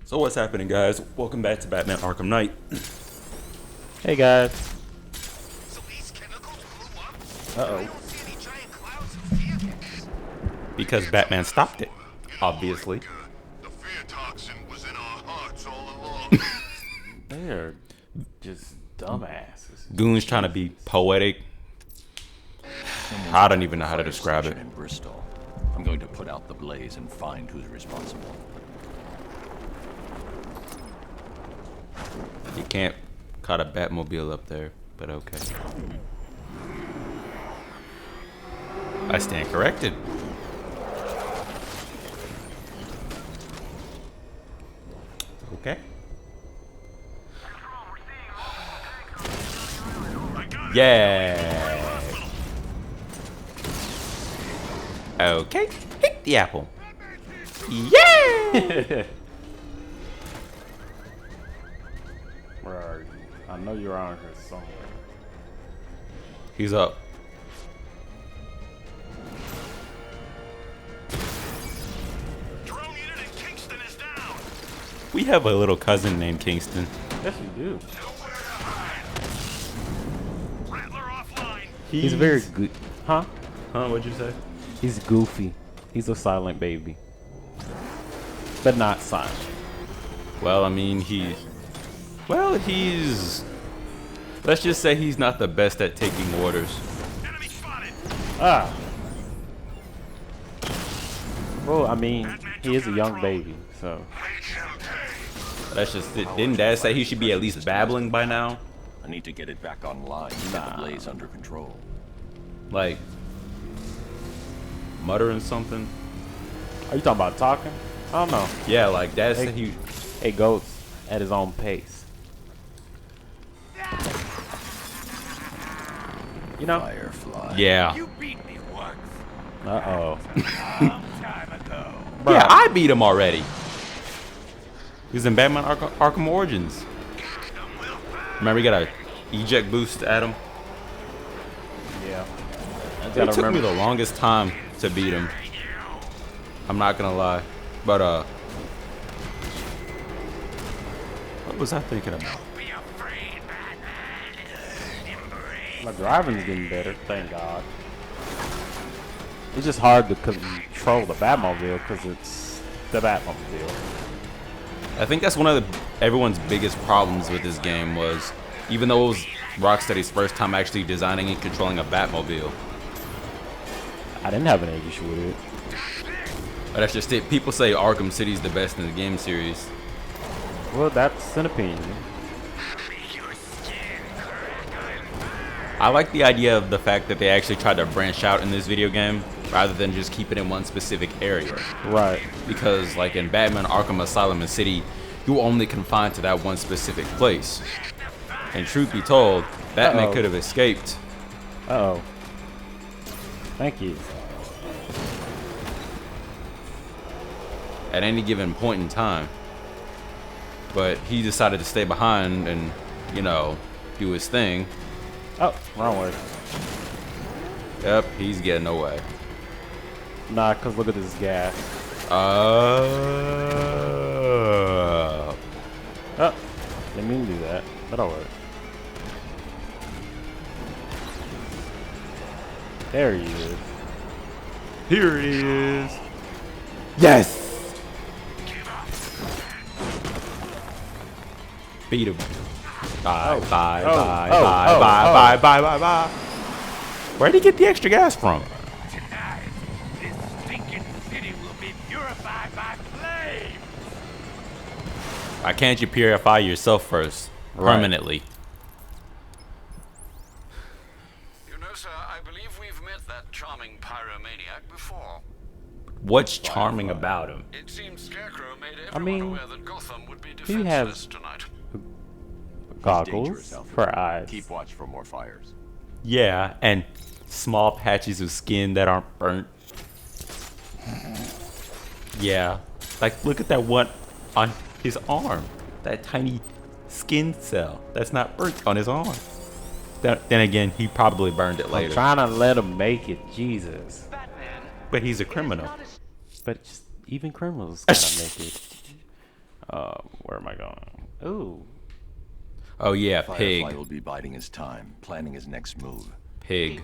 So what's happening, guys? Welcome back to Batman Arkham Knight. Hey guys. So these chemicals blew up? Uh-oh. I don't see any giant clouds of fear. Because Batman stopped it, obviously. The fear toxin was in our hearts all along. They're just dumbasses. Goon's trying to be poetic. I don't even know how to describe it. In Bristol. I'm going to put out the blaze and find who's responsible. You can't cut a Batmobile up there, but okay. I stand corrected. Okay. Yeah. Okay. Hit the apple. Yeah. Where are you? I know you're around here somewhere. He's up. Drone unit in Kingston is down. We have a little cousin named Kingston. Yes, you do. Nowhere to hide. Rattler offline. He's very good. Huh? Huh? What'd you say? He's goofy. He's a silent baby. But not silent. Well, I mean, he's... Let's just say he's not the best at taking orders. Enemy spotted. Ah. Well, I mean, he is a young baby, so. That's just it. Didn't Dad say he should be at least babbling by now? I need to get it back online and get the blaze under control. Like, muttering something? Are you talking about talking? I don't know. Yeah, like Dad said he... It goes at his own pace. You know? Firefly. Yeah. You beat me once. Uh-oh. Long time ago. Yeah, I beat him already. He was in Batman Arkham Origins. Remember, you got a eject boost at him? Yeah. It took me the longest time to beat him. I'm not gonna lie. But, what was I thinking about? Be afraid, Batman. Embrace. My driving's getting better, thank God. It's just hard to control the Batmobile because it's the Batmobile. I think that's one of everyone's biggest problems with this game was, even though it was Rocksteady's first time actually designing and controlling a Batmobile. I didn't have an issue with it. But that's just it. People say Arkham City's the best in the game series. Well, that's an opinion. I like the idea of the fact that they actually tried to branch out in this video game rather than just keep it in one specific area. Right. Because like in Batman Arkham Asylum and City, you were only confined to that one specific place. And truth be told, Batman could have escaped. Uh-oh. Thank you. At any given point in time. But he decided to stay behind and, you know, do his thing. Oh, wrong way. Yep, he's getting away. Nah, because look at this gas. Oh, Didn't mean to do that. That'll work. There he is. here it is. Yes! Beat him. Bye, bye, bye, bye, bye, bye, bye, bye. Where'd he get the extra gas from? Tonight, this stinking city will be purified by flame. Why can't you purify yourself first? Permanently. You know, sir, I believe we've met that charming pyromaniac before. What's charming about him? It seems Scarecrow made everyone mean, aware that Gotham would be he has defenseless tonight. goggles for eyes. Keep watch for more fires. Yeah, and small patches of skin that aren't burnt. Yeah, like look at that one on his arm. That tiny skin cell that's not burnt on his arm. Then again, he probably burned it I'm later. trying to let him make it, Jesus. But he's a criminal. But just, even criminals gotta make it. Where am I going? Ooh. Oh yeah, Firefly pig. will be biding his time, planning his next move. Pig.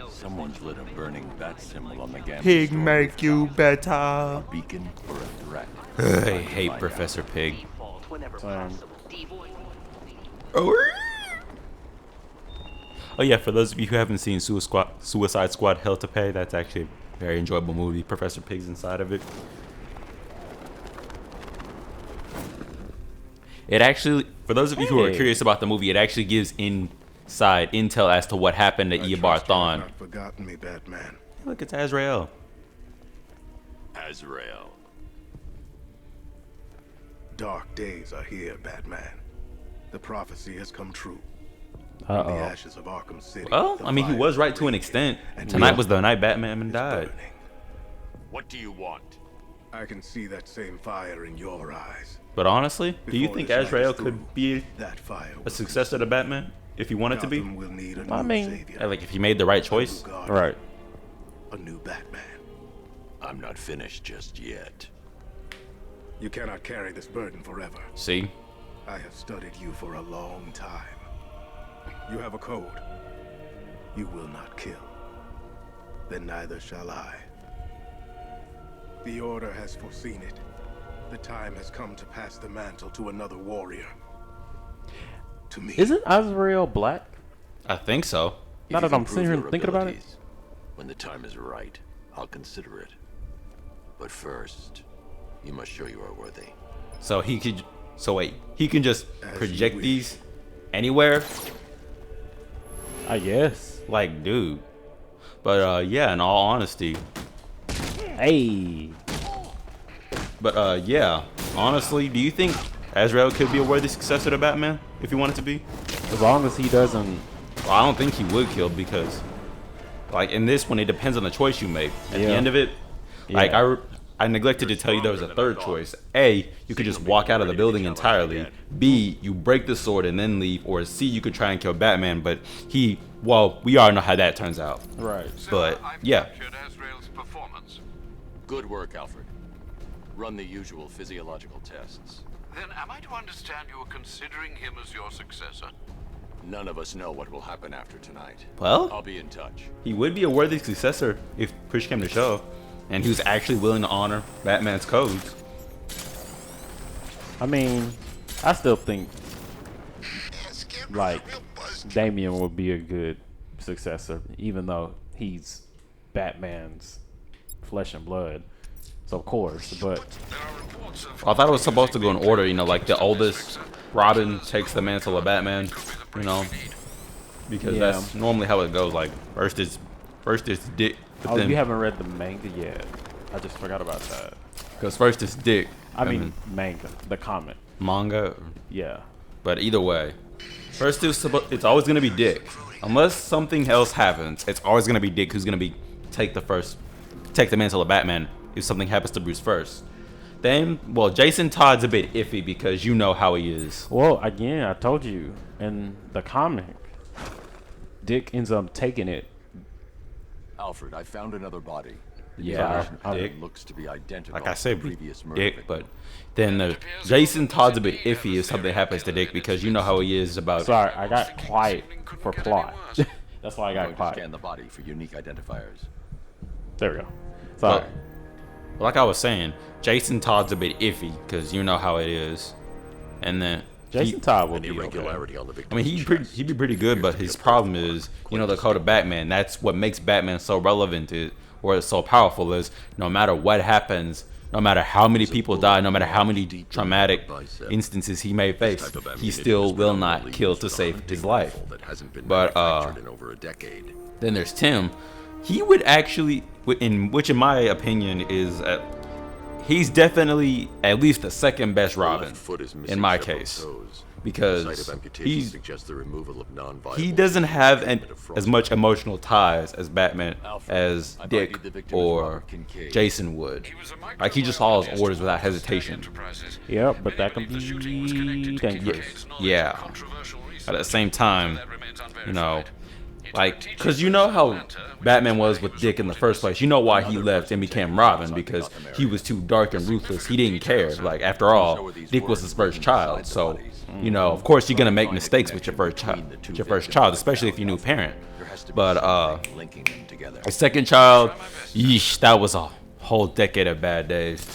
Someone's lit a burning bat symbol on the gambling Pig store make rooftop. you A better. beacon or a threat? I Time to hate find Professor out. Pig. Same. Oh yeah, for those of you who haven't seen Suicide Squad Hell to Pay, that's actually a very enjoyable movie. Professor Pig's inside of it. It actually, for those of you who are Hey. curious about the movie, it actually gives inside intel as to what happened to I Eobard trust you have Thawne. not forgotten me, Batman. Look, it's Azrael. Azrael. Dark days are here, Batman. The prophecy has come true. Uh From the oh. ashes of Arkham City. Well, the I mean, he fire was right is to an raging, extent. and Tonight evil was the night Batman is died. burning. What do you want? I can see that same fire in your eyes. But honestly, do you Before think this night Azrael is could through, be that fire a will successor to Batman if he wanted to be? Gotham will need a I new mean, savior, Like if he made the right choice. a new guardian, Right. a new Batman. I'm not finished just yet. You cannot carry this burden forever. See? I have studied you for a long time. You have a code. You will not kill. Then neither shall I. The Order has foreseen it. The time has come to pass the mantle to another warrior. To me. Isn't Azrael black? I think so. Now If you that I'm can sitting prove here your and thinking about it. abilities, when the time is right, I'll consider it. But first, you must show you are worthy. So he could. So wait, he can just As you project wish. these anywhere? I guess. Like, dude. But yeah, in all honesty. Hey. But yeah, honestly, do you think Azrael could be a worthy successor to Batman if he wanted to be? As long as he doesn't. Well, I don't think he would kill because, like in this one, it depends on the choice you make. At the Yeah. end of it, like Yeah. I neglected to tell you there was a third choice. A, you could just walk out of the building entirely. B, you break the sword and then leave. Or C, you could try and kill Batman, but well, we all know how that turns out. Right. But, I've yeah. captured Azrael's performance. Good work, Alfred. Run the usual physiological tests. Then am I to understand you are considering him as your successor? None of us know what will happen after tonight. Well, I'll be in touch. he would be a worthy successor if push came to shove. And he was actually willing to honor Batman's codes. I mean, I still think like Damian would be a good successor, even though he's Batman's flesh and blood. So of course, but There are reports of I thought it was supposed to go in order, you know, like the oldest Robin takes the mantle of Batman, you know, because Yeah. that's normally how it goes. Like first is Dick, but oh, then you haven't read the manga yet. I just forgot about that. because first is Dick. I and mean, manga, the comic. then manga, Yeah. but either way, first it's always gonna be Dick, unless something else happens. It's always gonna be Dick who's gonna take the mantle of Batman if something happens to Bruce first. Then, well, Jason Todd's a bit iffy because you know how he is. Well, again, I told you in the comic, Dick ends up taking it. Alfred, I found another body. The Yeah, definition Dick. looks to be identical Like I to said, the previous murder Dick, victim. but then Jason Todd's a bit iffy if something happens to Dick because you know how he is about. Sorry, I got quiet for plot. That's why I I'm got going to quiet. scan the body for unique identifiers. There we go. Sorry. But like I was saying, Jason Todd's a bit iffy because you know how it is, and then Jason Todd will be okay. Irregularity on the I victim's mean, chest. he'd be pretty good, but his problem is, you know, the code of Batman. That's what makes Batman so relevant or so powerful is no matter what happens, no matter how many people die, no matter how many traumatic instances he may face, he still will not kill to save his life. But then there's Tim. He would actually, which in my opinion is, he's definitely at least the second best Robin in my case, because he doesn't have as much emotional ties as Batman as Dick or Jason would. Like he just follows orders without hesitation. Yep, but that can be dangerous. Yeah. But at the same time, you know, Like, because you know how Batman was with Dick in the first place. You know why he left and became Robin, because he was too dark and ruthless. He didn't care. Like, after all, Dick was his first child. So, you know, of course you're going to make mistakes with your first child, especially if you're a new parent. But a second child, yeesh, that was a whole decade of bad days.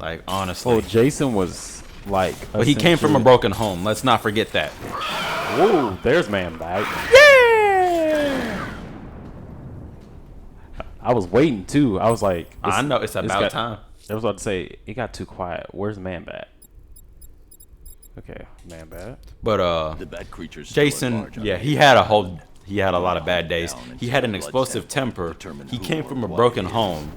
Like, honestly. Well, Jason was like, But he came from a broken home. Let's not forget that. Whoa, there's Man Bat. Yeah. I was waiting too. I was like, I know it's about time. I was about to say it got too quiet. Where's Man Bat? Okay, Man Bat. But The bad creatures Jason, yeah, he had a lot of bad days. He had an explosive temper. He came from a broken home.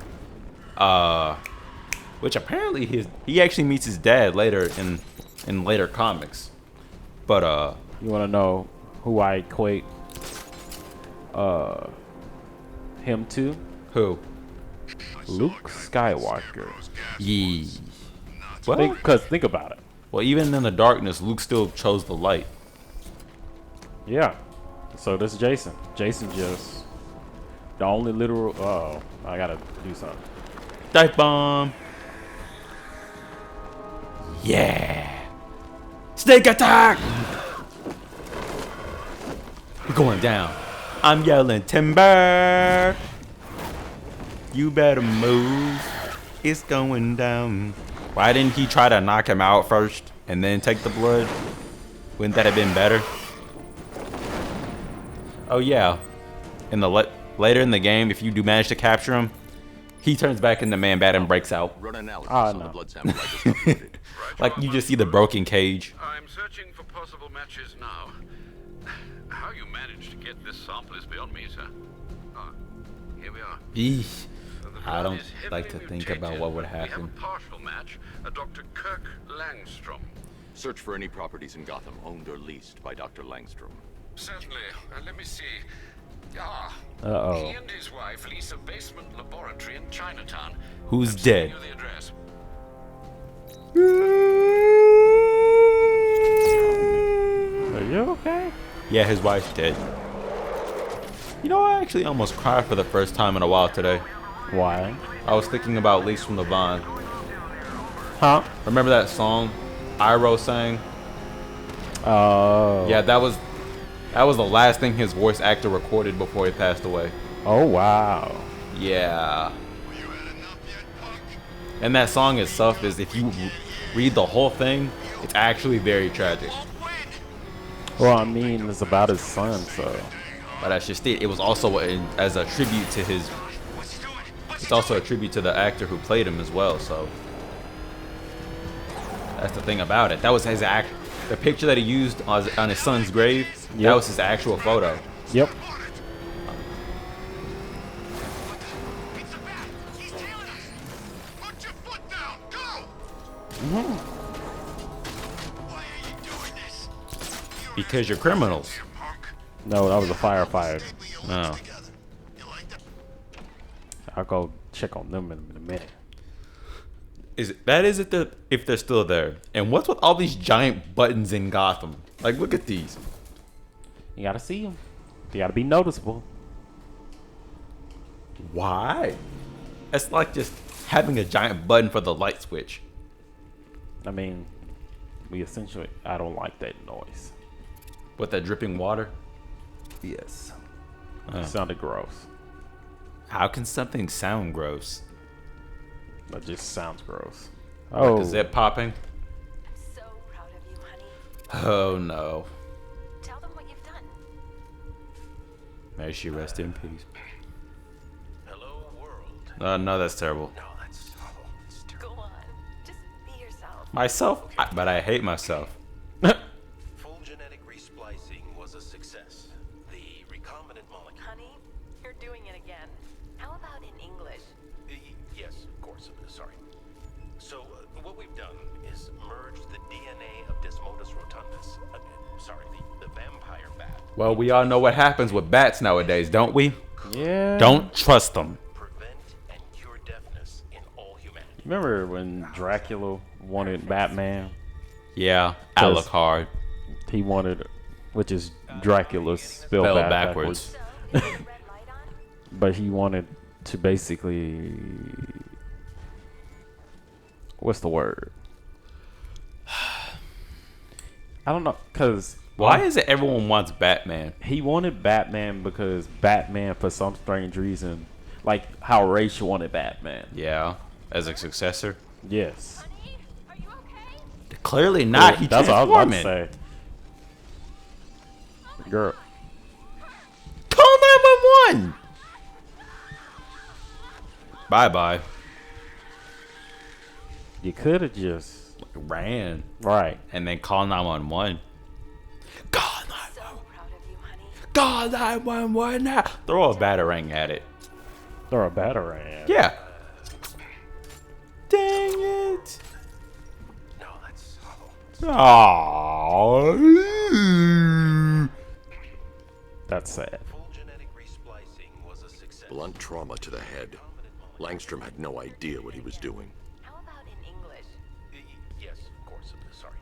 Which apparently he actually meets his dad later in later comics. But you want to know who I equate him to? who? Luke Skywalker. Yee. Well, Because think about it. well, even in the darkness, Luke still chose the light. Yeah. So this Jason. Jason just the only literal. Oh, I gotta do something. Dive bomb. Yeah. Snake attack. We're going down. I'm yelling timber. You better move. It's going down. Why didn't he try to knock him out first and then take the blood? Wouldn't that have been better? Oh yeah. In the later in the game, if you do manage to capture him, he turns back into Man Bat and breaks out. Run analysis Ah, on no. the blood sample I just uploaded. Like you just see the broken cage. I'm searching for possible matches now. How you managed to get this sample is beyond me, sir. Ah, here we are. Eesh. The I blood don't is heavily like to think mutated. about what would We have happen. a partial match, a Dr. Kirk Langstrom. Search for any properties in Gotham owned or leased by Dr. Langstrom. Certainly. Let me see. Ah, Uh-oh. he and his wife lease a basement laboratory in Chinatown. Who's I'm sending dead? you the address. Are you okay? Yeah, his wife's dead. You know, I actually almost cried for the first time in a while today. Why? I was thinking about Leaks from the Vine. Huh? Remember that song Iroh sang? Oh. Yeah, that was the last thing his voice actor recorded before he passed away. Oh wow. Yeah. And that song itself is, if you read the whole thing, it's actually very tragic. Well, I mean, it's about his son, so. But that's just it. It was also as a tribute to his. It's also a tribute to the actor who played him as well. So that's the thing about it. That was his act. The picture that he used on his son's grave. Yep. That was his actual photo. Yep. Because you're criminals. No, that was a firefighter. No. I'll go check on them in a minute. If they're still there. And what's with all these giant buttons in Gotham? Like, look at these. You gotta see them. They gotta be noticeable. Why? It's like just having a giant button for the light switch. I mean, I don't like that noise. With that dripping water? Yes. It sounded gross. How can something sound gross? That just sounds gross. Like Oh, the zip popping? So proud of you, honey. Oh no. Tell them what you've done. May she rest in peace. Hello, world. No, that's terrible. No, that's Go on. Just be yourself. Myself? But I hate myself. full genetic resplicing was a success. The recombinant molecule. Honey, you're doing it again. How about in English? Yes, of course. Sorry. So what we've done is merge the DNA of Desmodus rotundus. Sorry, the vampire bat. Well, we all know what happens with bats nowadays, don't we? yeah. Don't trust them. Prevent and cure deafness in all humanity. Remember when Dracula wanted Batman? Yeah, Alucard. He wanted, which is Dracula spelled Spelled backwards. So, Red light on? But he wanted to basically, what's the word? I don't know, cause Why is it everyone wants Batman? he wanted Batman because Batman, for some strange reason, like how Rachel wanted Batman. Yeah, as a successor. Yes. Honey, are you okay? Clearly not. He That's what I was about to transforming. say. Girl, Call 911. Bye bye. you could have just Ran right. and then call 911. Call So 911. proud of you, honey. Call 911 now. Throw a batarang at it. Throw a batarang. Yeah. Dang it. No, that's. Aww. That's sad. Full genetic resplicing was a success. Blunt trauma to the head. Langstrom had no idea what he was doing. How about in English? Yes, of course. Sorry.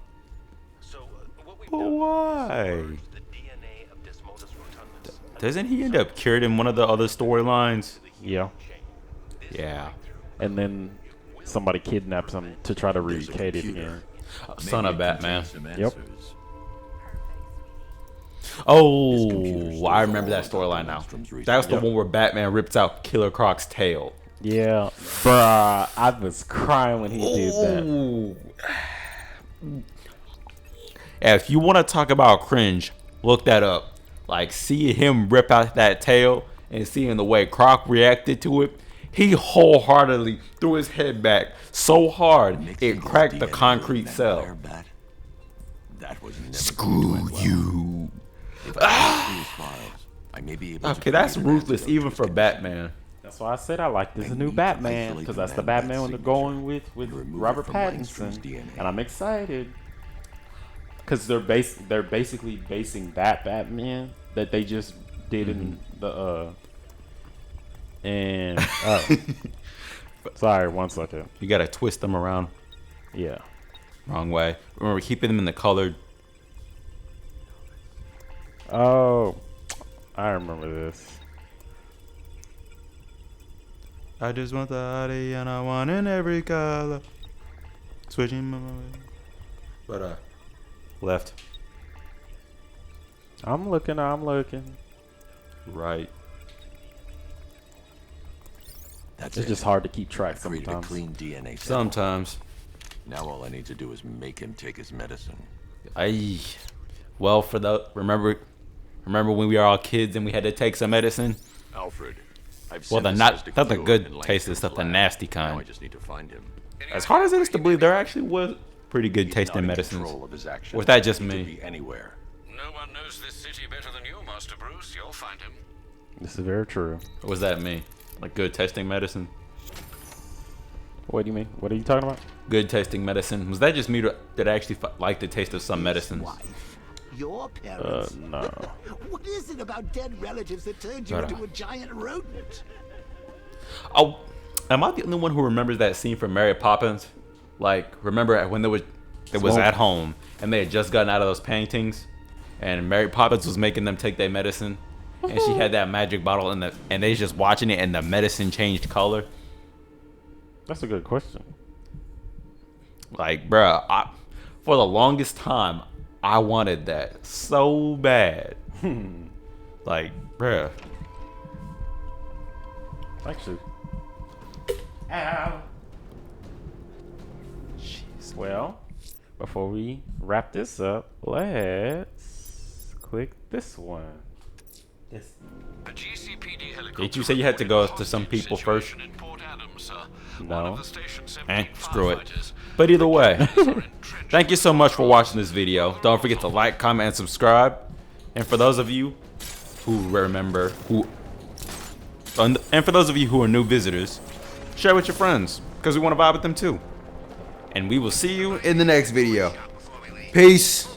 So, what we've But done why? is merged the DNA of Desmodus rotundus. Doesn't he end up cured in one of the other storylines? Yeah. Yeah. And then somebody kidnaps him to try to There's a recreate it computer. again. Son of Batman. Yep. Oh, I remember that storyline now. That was the Yep. one where Batman rips out Killer Croc's tail. Yeah, bruh, I was crying when he did that. Ooh. Yeah, if you want to talk about cringe, look that up. Like, seeing him rip out that tail and seeing the way Croc reacted to it, he wholeheartedly threw his head back so hard it cracked the concrete cell. That was never Screw you. Okay, Okay, that's ruthless even for Batman. That's why I said I like this new Batman, because that's the Batman when they're going with Robert Pattinson, and I'm excited because they're basically basing that Batman that they just did in the and sorry, 1 second. You gotta twist them around Yeah. wrong way. Remember, keeping them in the colored. Oh, I remember this. I just want the Audi and I want in every color. Switching my but left, I'm looking. right. That's It's it. just hard to keep track I've created a sometimes. clean DNA sample. Sometimes. Now all I need to do is make him take his medicine. Well, for the remember when we were all kids and we had to take some medicine. Alfred, I've Well, the not the good tasting stuff, the nasty Now I kind. just need to find him. As hard as it is to believe, there actually was pretty good He's tasting not in medicines. control of his actions. Or is that just He could me? be anywhere. No one knows this city better than you, Master Bruce. You'll find him. This is very true. Or was that me? Like good tasting medicine? What do you mean? What are you talking about? Good tasting medicine. Was that just me that actually like the taste of some medicines? Wife, your parents. No. What is it about dead relatives that turned you Shut into up. a giant rodent? Oh, am I the only one who remembers that scene from Mary Poppins? Like, remember when it was at home and they had just gotten out of those paintings, and Mary Poppins was making them take their medicine, and she had that magic bottle and they just watching it and the medicine changed color. That's a good question. Like, bruh, for the longest time, I wanted that so bad. Like, bruh. Actually. Ow. Jeez. Well, before we wrap this up, let's click this one. A GCPD helicopter Did you say you had to go reported to some hostage people first? situation in Port Adams, sir. No. One of the station's 17 Screw it. firefighters But either way, are entrenched thank you so much for watching this video. Don't forget to like, comment, and subscribe. And for those of you who and for those of you who are new visitors, share with your friends, because we want to vibe with them too. And we will see you in the next video. Peace.